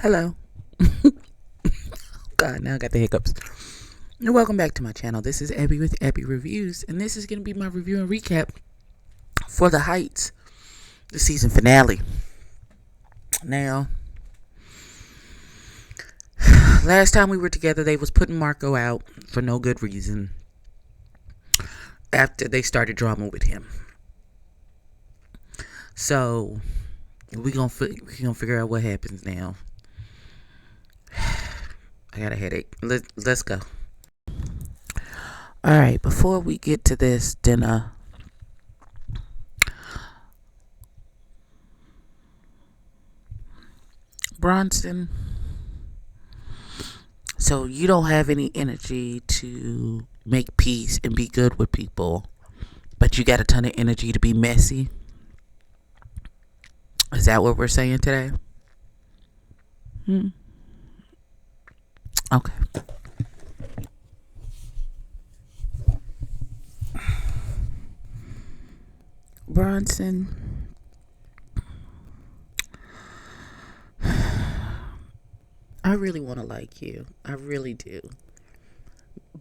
Hello. God, now I got the hiccups. And welcome back to my channel. This is Abby with Abby Reviews, and this is going to be my review and recap for The Heights, the season finale. Now, last time we were together, they was putting Marco out for no good reason after they started drama with him. So, we gonna figure out what happens now. I got a headache. Let's go. All right, before we get to this dinner, Bronson, so you don't have any energy to make peace and be good with people, but you got a ton of energy to be messy. Is that what we're saying today? Okay. Bronson, I really want to like you. I really do.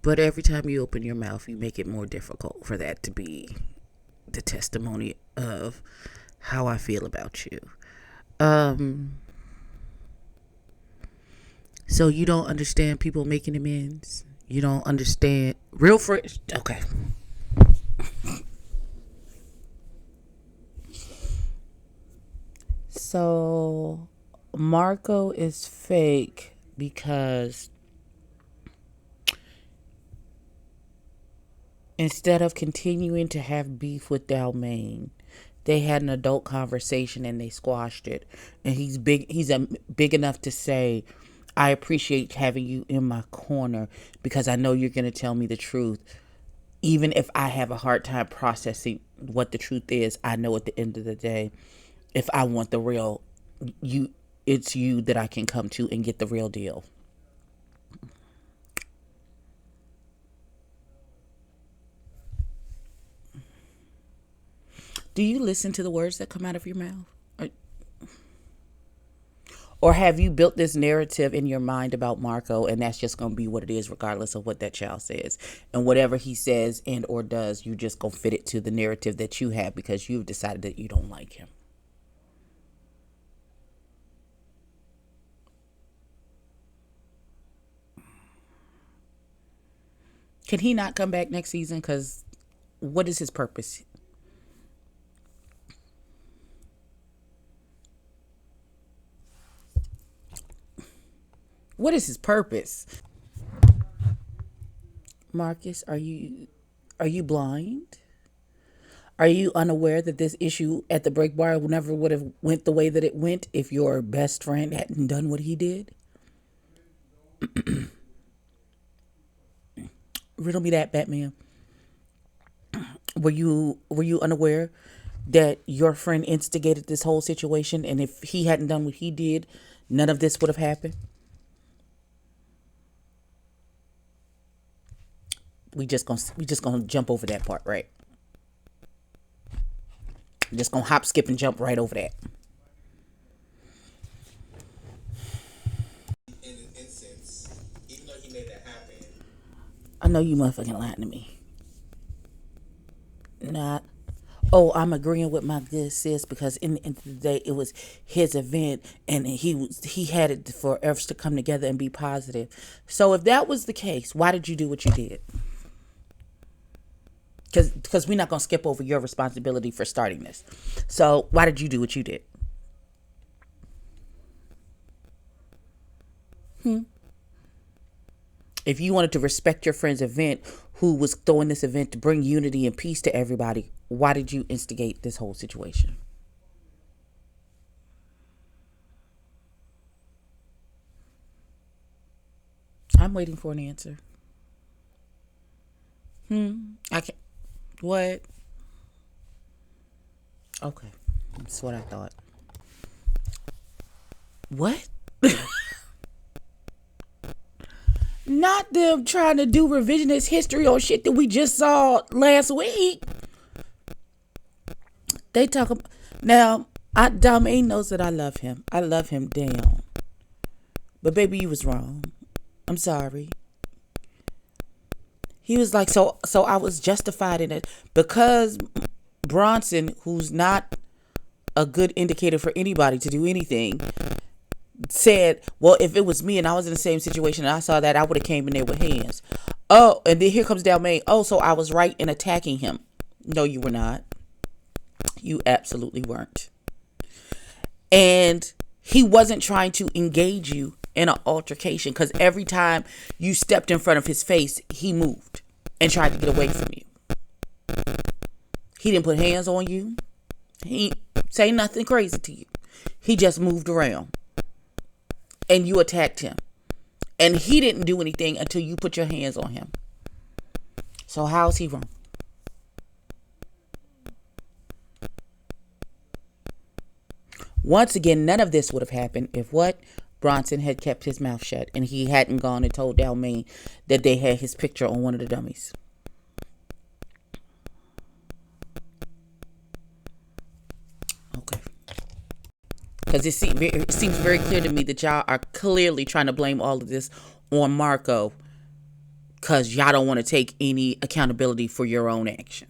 But every time you open your mouth, you make it more difficult for that to be the testimony of how I feel about you. So you don't understand people making amends? You don't understand real friends? Okay. So Marco is fake because instead of continuing to have beef with Dalmain, they had an adult conversation and they squashed it. And he's big enough to say, I appreciate having you in my corner because I know you're going to tell me the truth. Even if I have a hard time processing what the truth is, I know at the end of the day, if I want the real, it's you that I can come to and get the real deal. Do you listen to the words that come out of your mouth? Or have you built this narrative in your mind about Marco and that's just going to be what it is regardless of what that child says? And whatever he says and or does, you just going to fit it to the narrative that you have because you've decided that you don't like him. Can he not come back next season? Because what is his purpose? What is his purpose? Marcus, are you blind? Are you unaware that this issue at the break bar never would have went the way that it went if your best friend hadn't done what he did? Riddle me that, Batman. Were you unaware that your friend instigated this whole situation, and if he hadn't done what he did, none of this would have happened? We just gonna jump over that part, right? I'm just gonna hop, skip, and jump right over that. In this instance, even though he made that happen, I know you motherfucking lying to me. Not. Oh, I'm agreeing with my good sis because in the end of the day, it was his event and he had it for us to come together and be positive. So if that was the case, why did you do what you did? Because we're not gonna skip over your responsibility for starting this. So why did you do what you did? If you wanted to respect your friend's event, who was throwing this event to bring unity and peace to everybody, why did you instigate this whole situation? I'm waiting for an answer. I can't. What? Okay. That's what I thought. What? Not them trying to do revisionist history on shit that we just saw last week. They talk about now. Dalmain knows that I love him. I love him down. But baby, you was wrong. I'm sorry. He was like, so I was justified in it because Bronson, who's not a good indicator for anybody to do anything, said, well, if it was me and I was in the same situation and I saw that, I would have came in there with hands. Oh, and then here comes Dalmain. Oh, so I was right in attacking him. No, you were not. You absolutely weren't. And he wasn't trying to engage you in an altercation because every time you stepped in front of his face, he moved and tried to get away from you. He didn't put hands on you. He say nothing crazy to you. He just moved around and you attacked him. And he didn't do anything until you put your hands on him. So how's he wrong? Once again, none of this would have happened if what? Bronson had kept his mouth shut and he hadn't gone and told Dalmain that they had his picture on one of the dummies. Okay. Because it seems very clear to me that y'all are clearly trying to blame all of this on Marco because y'all don't want to take any accountability for your own actions.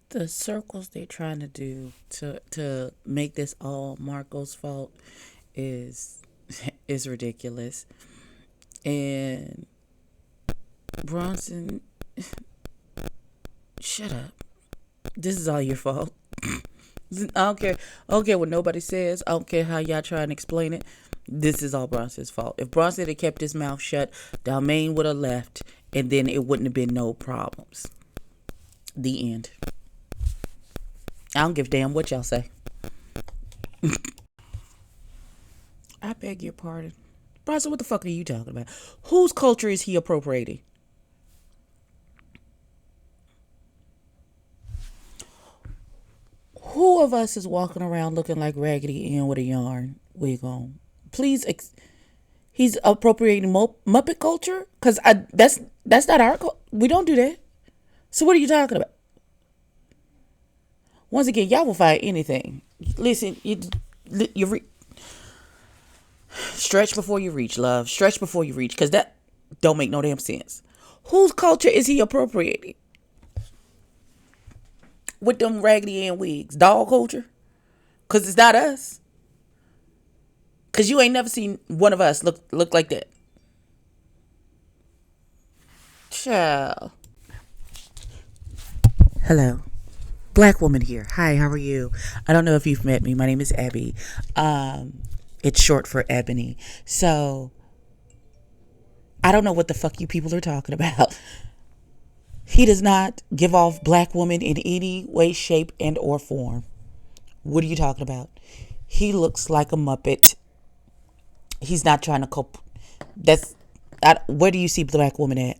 The circles they're trying to do to make this all Marco's fault is ridiculous. And Bronson, shut up. This is all your fault. I don't care what nobody says. I don't care how y'all try and explain it. This is all Bronson's fault. If Bronson had kept his mouth shut, Dalmain would have left, and then it wouldn't have been no problems. The end. I don't give a damn what y'all say. I beg your pardon. Bronson, what the fuck are you talking about? Whose culture is he appropriating? Who of us is walking around looking like Raggedy Ann with a yarn wig on? Please, he's appropriating Muppet culture? Because that's not our culture. We don't do that. So what are you talking about? Once again, y'all will find anything. Listen, stretch before you reach, love. Stretch before you reach, because that don't make no damn sense. Whose culture is he appropriating? With them Raggedy Ann wigs. Dog culture? Because it's not us. Because you ain't never seen one of us look like that. Child. Hello. Black woman here. Hi, how are you? I don't know if you've met me. My name is Abby. It's short for Ebony. So, I don't know what the fuck you people are talking about. He does not give off black woman in any way, shape, and or form. What are you talking about? He looks like a Muppet. He's not trying to cope. Where do you see black woman at?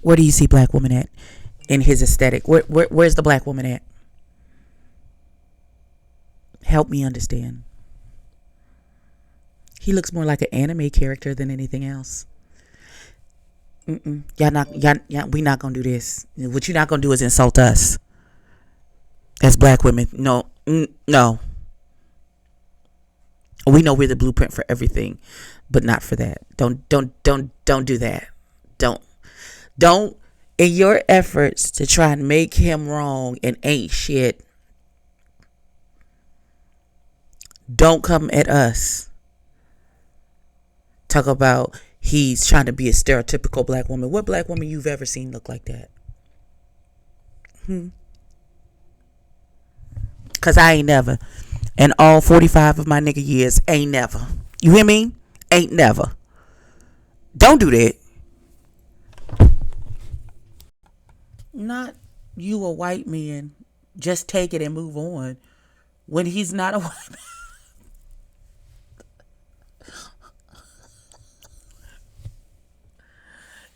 Where do you see black woman at in his aesthetic? Where's the black woman at? Help me understand. He looks more like an anime character than anything else. We not gonna do this. What you're not gonna do is insult us as black women. No. We know we're the blueprint for everything, but not for that. Don't do that. Don't in your efforts to try and make him wrong and ain't shit. Don't come at us. Talk about he's trying to be a stereotypical black woman. What black woman you've ever seen look like that? Because I ain't never. And all 45 of my nigga years, ain't never. You hear me? Ain't never. Don't do that. Not you a white man. Just take it and move on. When he's not a white man.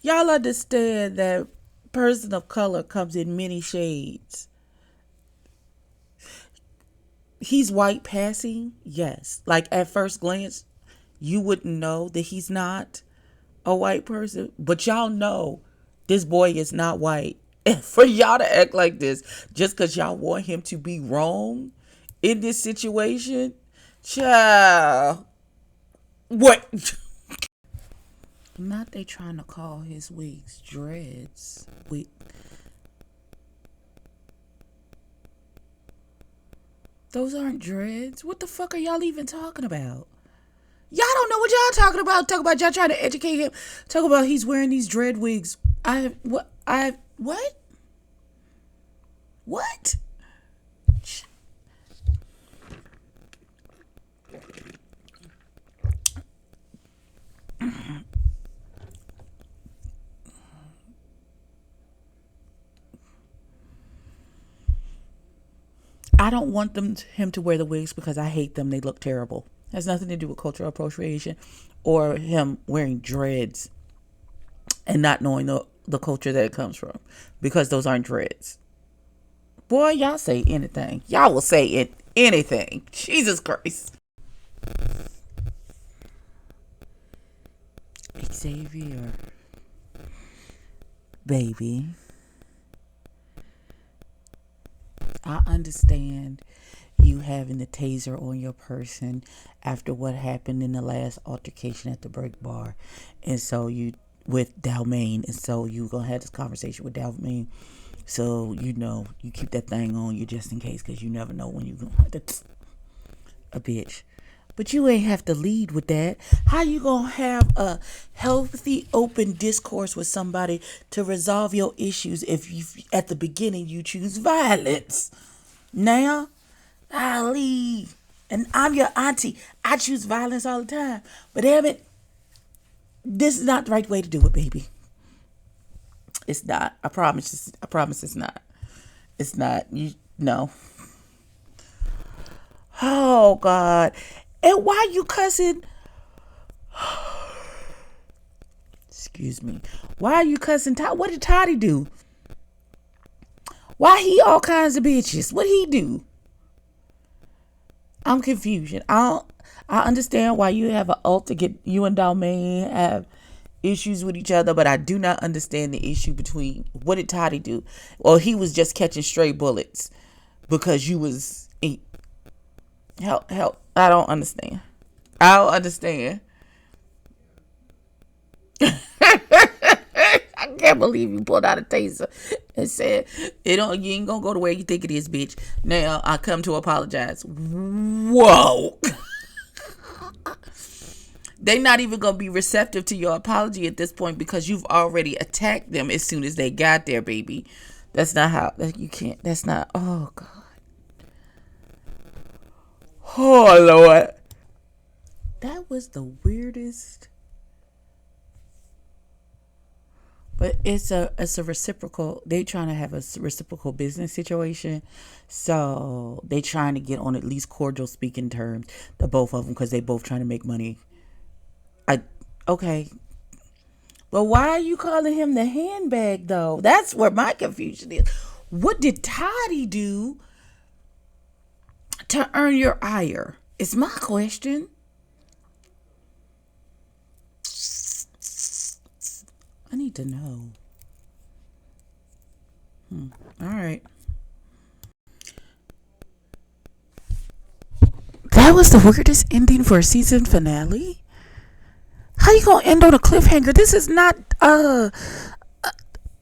Y'all understand that person of color comes in many shades. He's white passing, yes. Like at first glance, you wouldn't know that he's not a white person. But y'all know this boy is not white. And for y'all to act like this, just because y'all want him to be wrong in this situation, child. What? Not they trying to call his wigs dreads. Those aren't dreads. What the fuck are y'all even talking about? Y'all don't know what y'all talking about. Talk about y'all trying to educate him. Talk about he's wearing these dread wigs. What? What? I don't want him to wear the wigs because I hate them. They look terrible. It has nothing to do with cultural appropriation or him wearing dreads and not knowing the culture that it comes from, because those aren't dreads. Boy, y'all say anything. Y'all will say anything. Jesus Christ. Xavier, baby, I understand you having the taser on your person after what happened in the last altercation at the break bar, and so you with Dalmain, and so you gonna have this conversation with Dalmain, so you keep that thing on you just in case, because you never know when you gonna a bitch. But you ain't have to lead with that. How you gonna have a healthy, open discourse with somebody to resolve your issues if you, at the beginning, you choose violence? Now, Ali, and I'm your auntie. I choose violence all the time. But damn it, this is not the right way to do it, baby. It's not. I promise. I promise it's not. It's not. You no. Oh God. And why you cussing? Excuse me. Why are you cussing Todd? What did Toddy do? Why he all kinds of bitches? What he do? I'm confused. I understand why you have an alt to get you and Dalmain have issues with each other, but I do not understand the issue between what did Toddy do? Well, he was just catching stray bullets because you was help. I don't understand. I don't understand. I can't believe you pulled out a taser and said, you ain't gonna go the way you think it is, bitch. Now I come to apologize. Whoa. They're not even gonna be receptive to your apology at this point because you've already attacked them as soon as they got there, baby. That's not how you can't. That's not. Oh God. Oh Lord. That was the weirdest. But it's a reciprocal. They trying to have a reciprocal business situation, so they trying to get on at least cordial speaking terms. The both of them, because they both trying to make money. Okay, but why are you calling him the handbag though? That's where my confusion is. What did Toddy do to earn your ire? Is my question. I need to know. All right. That was the weirdest ending for a season finale. How you gonna end on a cliffhanger? This is not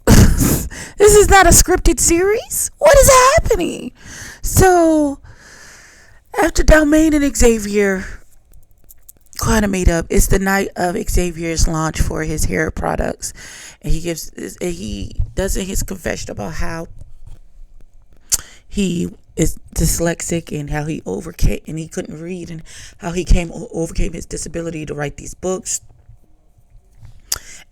this is not a scripted series. What is happening? So after Dalmain and Xavier kind of made up, it's the night of Xavier's launch for his hair products, and he does his confession about how he is dyslexic and how he overcame and he couldn't read, and how he overcame his disability to write these books,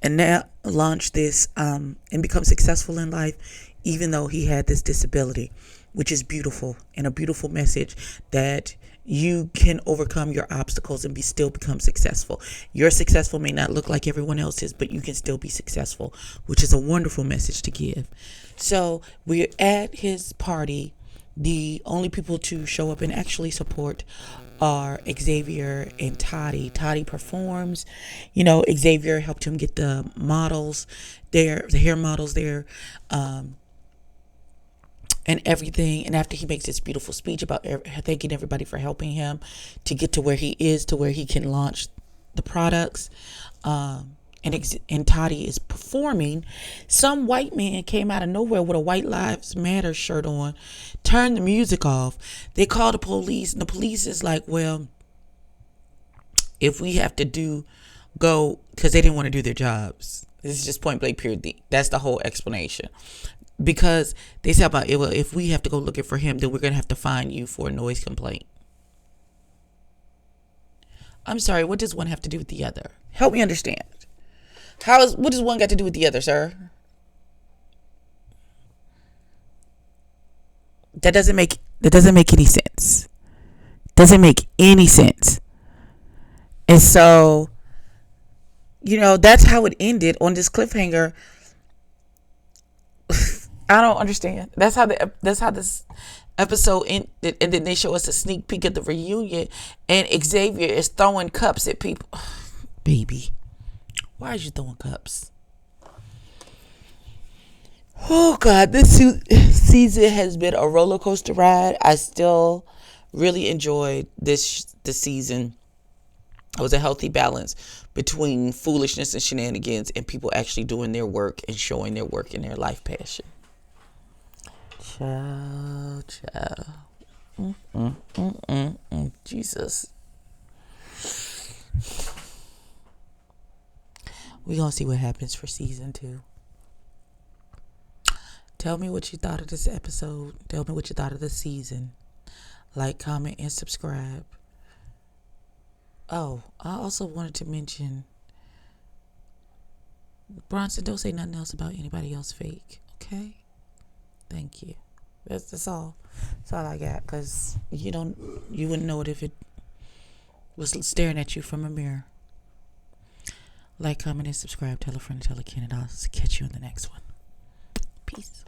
and now launch this and become successful in life even though he had this disability, which is beautiful, and a beautiful message that you can overcome your obstacles and still become successful. Your successful may not look like everyone else's, but you can still be successful, which is a wonderful message to give. So we're at his party. The only people to show up and actually support are Xavier and Toddy. Toddy performs. Xavier helped him get the models there, the hair models there. and everything. And after he makes this beautiful speech about thanking everybody for helping him to get to where he is, to where he can launch the products, and Toddy is performing, some white man came out of nowhere with a White Lives Matter shirt on, turned the music off. They called the police, and the police is like, well, if we have to go, because they didn't want to do their jobs. This is just point blank period. That's the whole explanation. Because they said about it, well, if we have to go looking for him, then we're going to have to fine you for a noise complaint. I'm sorry, what does one have to do with the other? Help me understand. What does one got to do with the other, sir? That doesn't make any sense. Doesn't make any sense. And so, that's how it ended on this cliffhanger. I don't understand. That's how this episode ended, and then they show us a sneak peek at the reunion, and Xavier is throwing cups at people. Baby, why are you throwing cups? Oh God, this season has been a roller coaster ride. I still really enjoyed this season. It was a healthy balance between foolishness and shenanigans and people actually doing their work and showing their work and their life passion. Child. Jesus. We're going to see what happens for season 2. Tell me what you thought of this episode. Tell me what you thought of the season. Like, comment, and subscribe. Oh, I also wanted to mention, Bronson, don't say nothing else about anybody else fake, okay? Thank you. That's all. That's all I got, because you wouldn't know it if it was staring at you from a mirror. Like, comment, and subscribe. Tell a friend, tell a kid, and I'll catch you in the next one. Peace.